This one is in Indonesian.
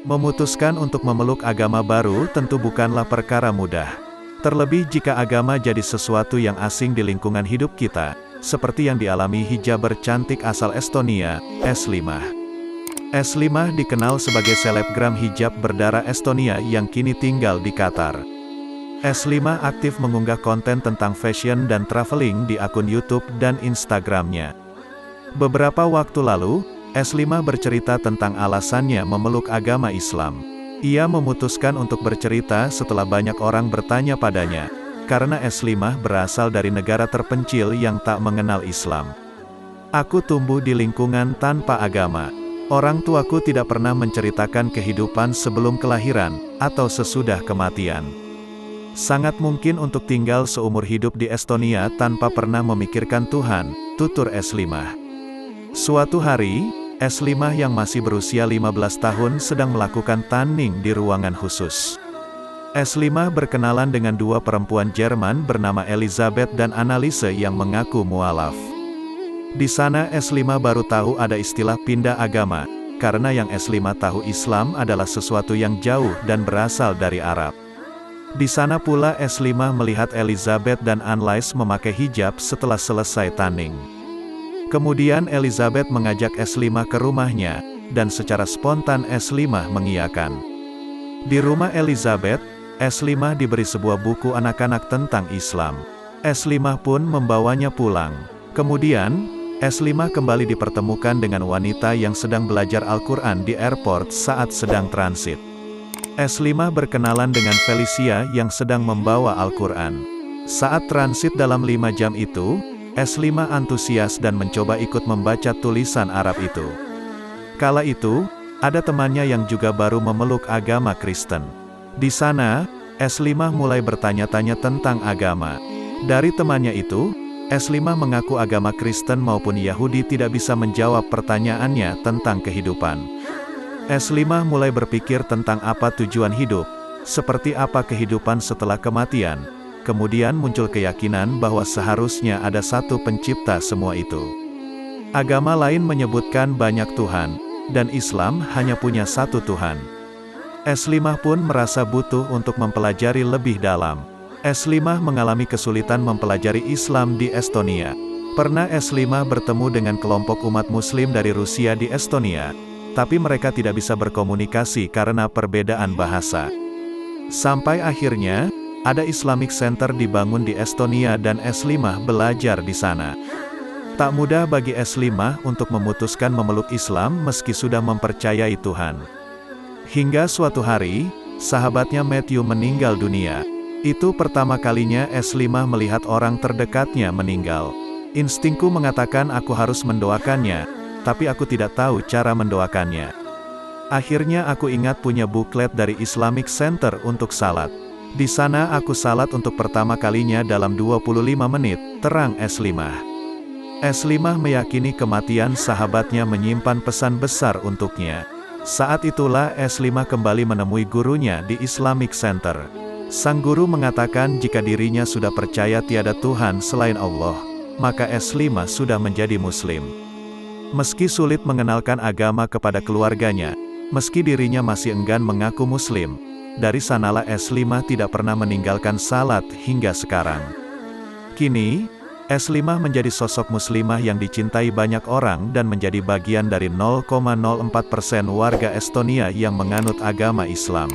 Memutuskan untuk memeluk agama baru tentu bukanlah perkara mudah. Terlebih jika agama jadi sesuatu yang asing di lingkungan hidup kita, seperti yang dialami hijaber cantik asal Estonia, Eslimah. Eslimah dikenal sebagai selebgram hijab berdarah Estonia yang kini tinggal di Qatar. Eslimah aktif mengunggah konten tentang fashion dan traveling di akun YouTube dan Instagramnya. Beberapa waktu lalu, Eslimah bercerita tentang alasannya memeluk agama Islam. Ia memutuskan untuk bercerita setelah banyak orang bertanya padanya, karena Eslimah berasal dari negara terpencil yang tak mengenal Islam. Aku tumbuh di lingkungan tanpa agama. Orang tuaku tidak pernah menceritakan kehidupan sebelum kelahiran, atau sesudah kematian. Sangat mungkin untuk tinggal seumur hidup di Estonia tanpa pernah memikirkan Tuhan, tutur Eslimah. Suatu hari, Eslimah yang masih berusia 15 tahun sedang melakukan tanning di ruangan khusus. Eslimah berkenalan dengan dua perempuan Jerman bernama Elizabeth dan Anneliese yang mengaku mualaf. Di sana Eslimah baru tahu ada istilah pindah agama, karena yang Eslimah tahu Islam adalah sesuatu yang jauh dan berasal dari Arab. Di sana pula Eslimah melihat Elizabeth dan Anneliese memakai hijab setelah selesai tanning. Kemudian Elizabeth mengajak Eslimah ke rumahnya, dan secara spontan Eslimah mengiyakan. Di rumah Elizabeth, Eslimah diberi sebuah buku anak-anak tentang Islam. Eslimah pun membawanya pulang. Kemudian, Eslimah kembali dipertemukan dengan wanita yang sedang belajar Al-Quran di airport saat sedang transit. Eslimah berkenalan dengan Felicia yang sedang membawa Al-Quran. Saat transit dalam 5 jam itu, Eslimah antusias dan mencoba ikut membaca tulisan Arab itu. Kala itu, ada temannya yang juga baru memeluk agama Kristen. Di sana, Eslimah mulai bertanya-tanya tentang agama. Dari temannya itu, Eslimah mengaku agama Kristen maupun Yahudi tidak bisa menjawab pertanyaannya tentang kehidupan. Eslimah mulai berpikir tentang apa tujuan hidup, seperti apa kehidupan setelah kematian. Kemudian muncul keyakinan bahwa seharusnya ada satu pencipta semua itu. Agama lain menyebutkan banyak Tuhan, dan Islam hanya punya satu Tuhan. Eslimah pun merasa butuh untuk mempelajari lebih dalam. Eslimah mengalami kesulitan mempelajari Islam di Estonia. Pernah Eslimah bertemu dengan kelompok umat Muslim dari Rusia di Estonia, tapi mereka tidak bisa berkomunikasi karena perbedaan bahasa. Sampai akhirnya, ada Islamic Center dibangun di Estonia dan Eslimah belajar di sana. Tak mudah bagi Eslimah untuk memutuskan memeluk Islam meski sudah mempercayai Tuhan. Hingga suatu hari, sahabatnya Matthew meninggal dunia. Itu pertama kalinya Eslimah melihat orang terdekatnya meninggal. Instingku mengatakan aku harus mendoakannya, tapi aku tidak tahu cara mendoakannya. Akhirnya aku ingat punya buklet dari Islamic Center untuk salat. Di sana aku salat untuk pertama kalinya dalam 25 menit, terang Eslimah. Eslimah meyakini kematian sahabatnya menyimpan pesan besar untuknya. Saat itulah Eslimah kembali menemui gurunya di Islamic Center. Sang guru mengatakan jika dirinya sudah percaya tiada Tuhan selain Allah, maka Eslimah sudah menjadi Muslim. Meski sulit mengenalkan agama kepada keluarganya, meski dirinya masih enggan mengaku Muslim, dari sanalah Eslimah tidak pernah meninggalkan salat hingga sekarang. Kini, Eslimah menjadi sosok muslimah yang dicintai banyak orang dan menjadi bagian dari 0,04% warga Estonia yang menganut agama Islam.